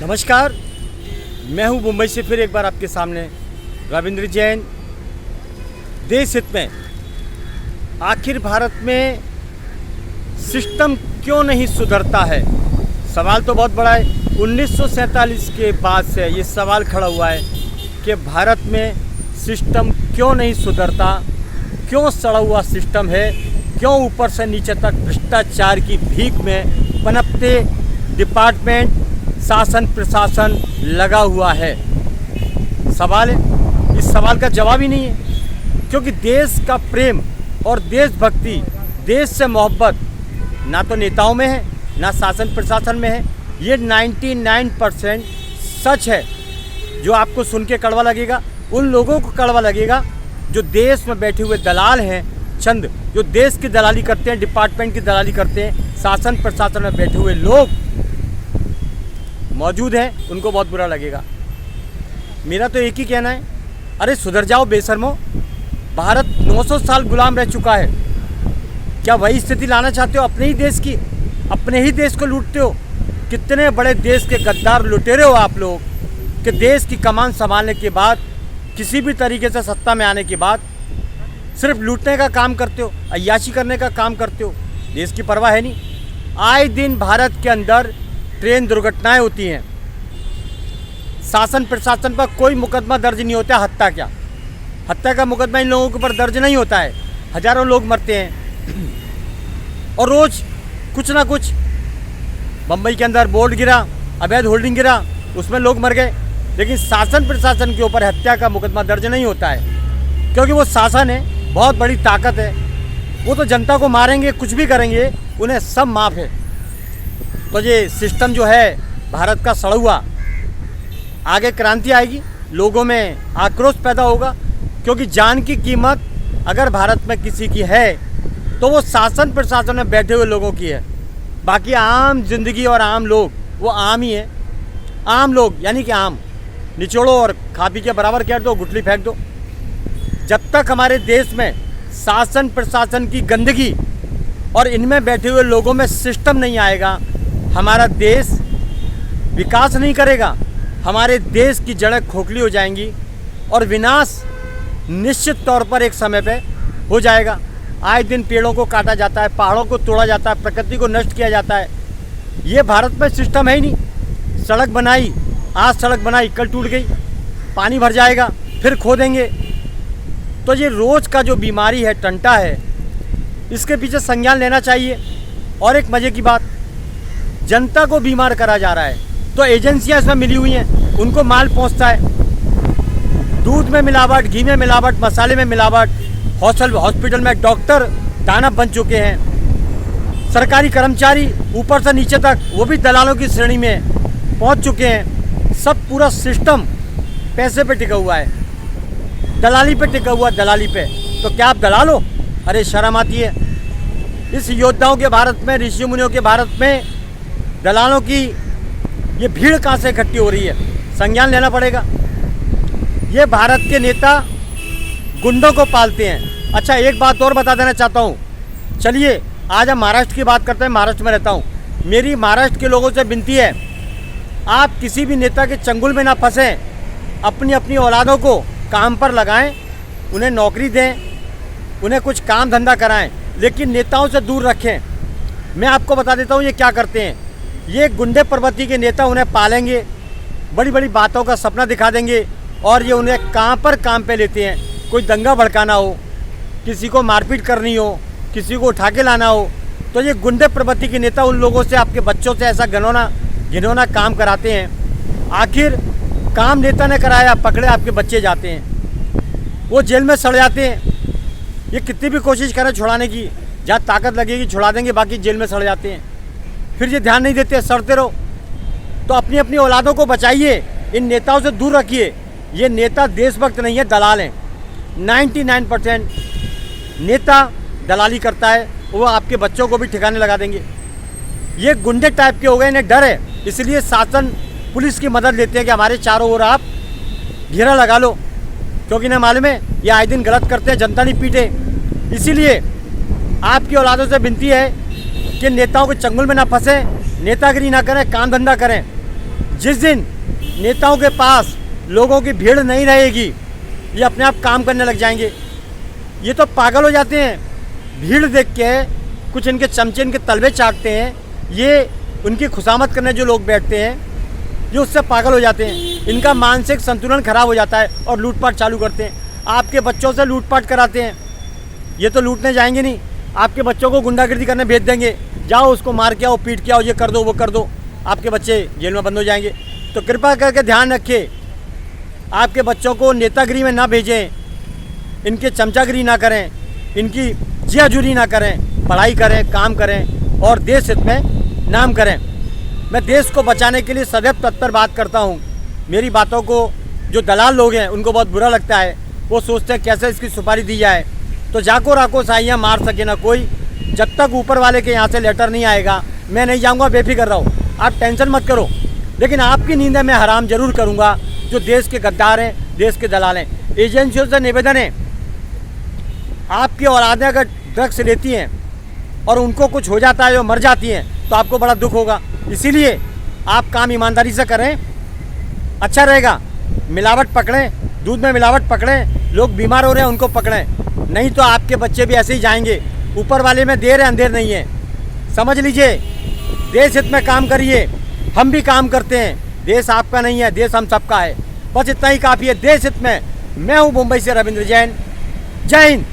नमस्कार, मैं हूं मुंबई से फिर एक बार आपके सामने रविंद्र जैन। देश हित में आखिर भारत में सिस्टम क्यों नहीं सुधरता है? सवाल तो बहुत बड़ा है। 1947 के बाद से ये सवाल खड़ा हुआ है कि भारत में सिस्टम क्यों नहीं सुधरता, क्यों सड़ा हुआ सिस्टम है, क्यों ऊपर से नीचे तक भ्रष्टाचार की भीख में पनपते डिपार्टमेंट, शासन प्रशासन लगा हुआ है। सवाल है, इस सवाल का जवाब ही नहीं है, क्योंकि देश का प्रेम और देशभक्ति, देश से मोहब्बत ना तो नेताओं में है ना शासन प्रशासन में है। ये 99% सच है। जो आपको सुन के कड़वा लगेगा, उन लोगों को कड़वा लगेगा जो देश में बैठे हुए दलाल हैं, चंद जो देश की दलाली करते हैं, डिपार्टमेंट की दलाली करते हैं, शासन प्रशासन में बैठे हुए लोग मौजूद हैं, उनको बहुत बुरा लगेगा। मेरा तो एक ही कहना है, अरे सुधर जाओ बेशर्मो। भारत 900 साल गुलाम रह चुका है। क्या वही स्थिति लाना चाहते हो अपने ही देश की? अपने ही देश को लूटते हो। कितने बड़े देश के गद्दार लुटेरे हो आप लोग कि देश की कमान संभालने के बाद, किसी भी तरीके से सत्ता में आने के बाद सिर्फ लूटने का काम करते हो, अय्याशी करने का काम करते हो। देश की परवाह है नहीं। आए दिन भारत के अंदर ट्रेन दुर्घटनाएं होती हैं, शासन प्रशासन पर कोई मुकदमा दर्ज नहीं होता। हत्या का मुकदमा इन लोगों के ऊपर दर्ज नहीं होता है। हजारों लोग मरते हैं और रोज कुछ ना कुछ। बम्बई के अंदर बोर्ड गिरा, अवैध होल्डिंग गिरा, उसमें लोग मर गए, लेकिन शासन प्रशासन के ऊपर हत्या का मुकदमा दर्ज नहीं होता है, क्योंकि वो शासन है, बहुत बड़ी ताकत है। वो तो जनता को मारेंगे, कुछ भी करेंगे, उन्हें सब माफ़ है। तो ये सिस्टम जो है भारत का सड़ा हुआ, आगे क्रांति आएगी, लोगों में आक्रोश पैदा होगा, क्योंकि जान की कीमत अगर भारत में किसी की है तो वो शासन प्रशासन में बैठे हुए लोगों की है। बाकी आम जिंदगी और आम लोग, वो आम ही है। आम लोग यानी कि आम, निचोड़ो और खा पी के बराबर कर दो, गुठली फेंक दो। जब तक हमारे देश में शासन प्रशासन की गंदगी और इनमें बैठे हुए लोगों में सिस्टम नहीं आएगा, हमारा देश विकास नहीं करेगा। हमारे देश की जड़ें खोखली हो जाएंगी और विनाश निश्चित तौर पर एक समय पे हो जाएगा। आए दिन पेड़ों को काटा जाता है, पहाड़ों को तोड़ा जाता है, प्रकृति को नष्ट किया जाता है। ये भारत में सिस्टम है ही नहीं। सड़क बनाई, आज सड़क बनाई, कल टूट गई, पानी भर जाएगा, फिर खो देंगे। तो ये रोज़ का जो बीमारी है, टंटा है, इसके पीछे संज्ञान लेना चाहिए। और एक मज़े की बात, जनता को बीमार करा जा रहा है तो एजेंसियां इसमें मिली हुई हैं, उनको माल पहुंचता है। दूध में मिलावट, घी में मिलावट, मसाले में मिलावट, हॉस्पिटल में डॉक्टर दानव बन चुके हैं। सरकारी कर्मचारी ऊपर से नीचे तक वो भी दलालों की श्रेणी में पहुंच चुके हैं। सब पूरा सिस्टम पैसे पे टिका हुआ है, दलाली पे टिका हुआ, दलाली पे। तो क्या आप दलाल हो? अरे शर्म आती है। इस योद्धाओं के भारत में, ऋषि मुनियों के भारत में दलालों की ये भीड़ कहाँ से इकट्ठी हो रही है? संज्ञान लेना पड़ेगा। ये भारत के नेता गुंडों को पालते हैं। अच्छा, एक बात और बता देना चाहता हूँ। चलिए आज हम महाराष्ट्र की बात करते हैं। महाराष्ट्र में रहता हूँ। मेरी महाराष्ट्र के लोगों से विनती है, आप किसी भी नेता के चंगुल में ना फंसें। अपनी अपनी औलादों को काम पर लगाएं, उन्हें नौकरी दें, उन्हें कुछ काम धंधा कराएं, लेकिन नेताओं से दूर रखें। मैं आपको बता देता हूँ ये क्या करते हैं। ये गुंडे प्रवृत्ति के नेता उन्हें पालेंगे, बड़ी बड़ी बातों का सपना दिखा देंगे और ये उन्हें काम पे लेते हैं। कोई दंगा भड़काना हो, किसी को मारपीट करनी हो, किसी को उठा के लाना हो, तो ये गुंडे प्रवृत्ति के नेता उन लोगों से, आपके बच्चों से ऐसा घिनौना काम कराते हैं। आखिर काम नेता ने कराया, पकड़े आपके बच्चे जाते हैं, वो जेल में सड़ जाते हैं। ये कितनी भी कोशिश करें छुड़ाने की, जहाँ ताकत लगेगी छुड़ा देंगे, बाकी जेल में सड़ जाते हैं। फिर ये ध्यान नहीं देते, सड़ते रहो। तो अपनी अपनी औलादों को बचाइए, इन नेताओं से दूर रखिए। ये नेता देशभक्त नहीं है, दलाल हैं। 99% नेता दलाली करता है, वो आपके बच्चों को भी ठिकाने लगा देंगे। ये गुंडे टाइप के हो गए, इन्हें डर है, इसलिए शासन पुलिस की मदद लेते हैं कि हमारे चारों ओर आप घेरा लगा लो, क्योंकि इन्हें मालूम है ये आए दिन गलत करते हैं, जनता नहीं पीटे। इसीलिए आपकी औलादों से विनती है कि नेताओं के चंगुल में ना फंसे, नेतागिरी ना करें, काम धंधा करें। जिस दिन नेताओं के पास लोगों की भीड़ नहीं रहेगी, ये अपने आप काम करने लग जाएंगे। ये तो पागल हो जाते हैं, भीड़ देख के कुछ इनके चमचे इनके तलवे चाटते हैं। ये उनकी खुशामद करने जो लोग बैठते हैं, ये उससे पागल हो जाते हैं। इनका मानसिक संतुलन खराब हो जाता है और लूटपाट चालू करते हैं। आपके बच्चों से लूटपाट कराते हैं। ये तो लूटने जाएंगे नहीं, आपके बच्चों को गुंडागर्दी करने भेज देंगे, जाओ उसको मार के आओ, पीट के आओ, ये कर दो वो कर दो, आपके बच्चे जेल में बंद हो जाएंगे। तो कृपा करके ध्यान रखें, आपके बच्चों को नेतागिरी में ना भेजें, इनके चमचागिरी ना करें, इनकी जियाजुरी ना करें, पढ़ाई करें, काम करें और देश हित में नाम करें। मैं देश को बचाने के लिए सदैव तत्पर बात करता हूँ। मेरी बातों को जो दलाल लोग हैं उनको बहुत बुरा लगता है, वो सोचते हैं कैसे इसकी सुपारी दी जाए। तो जाको राको साइयाँ मार सके ना कोई, जब तक ऊपर वाले के यहाँ से लेटर नहीं आएगा मैं नहीं जाऊँगा, बेफिक्र रहो, आप टेंशन मत करो। लेकिन आपकी नींदें मैं हराम जरूर करूँगा जो देश के गद्दार हैं, देश के दलाल हैं। एजेंसियों से निवेदन है, आपकी औलादें अगर ड्रग्स लेती हैं और उनको कुछ हो जाता है, जो मर जाती हैं, तो आपको बड़ा दुख होगा। इसीलिए आप काम ईमानदारी से करें, अच्छा रहेगा। मिलावट पकड़ें, दूध में मिलावट पकड़ें, लोग बीमार हो रहे हैं उनको पकड़ें, नहीं तो आपके बच्चे भी ऐसे ही जाएंगे। ऊपर वाले में देर है अंधेर नहीं है, समझ लीजिए। देश हित में काम करिए, हम भी काम करते हैं। देश आपका नहीं है, देश हम सबका है, बस इतना ही काफ़ी है। देश हित में मैं हूँ मुंबई से रविंद्र जैन। जय हिंद।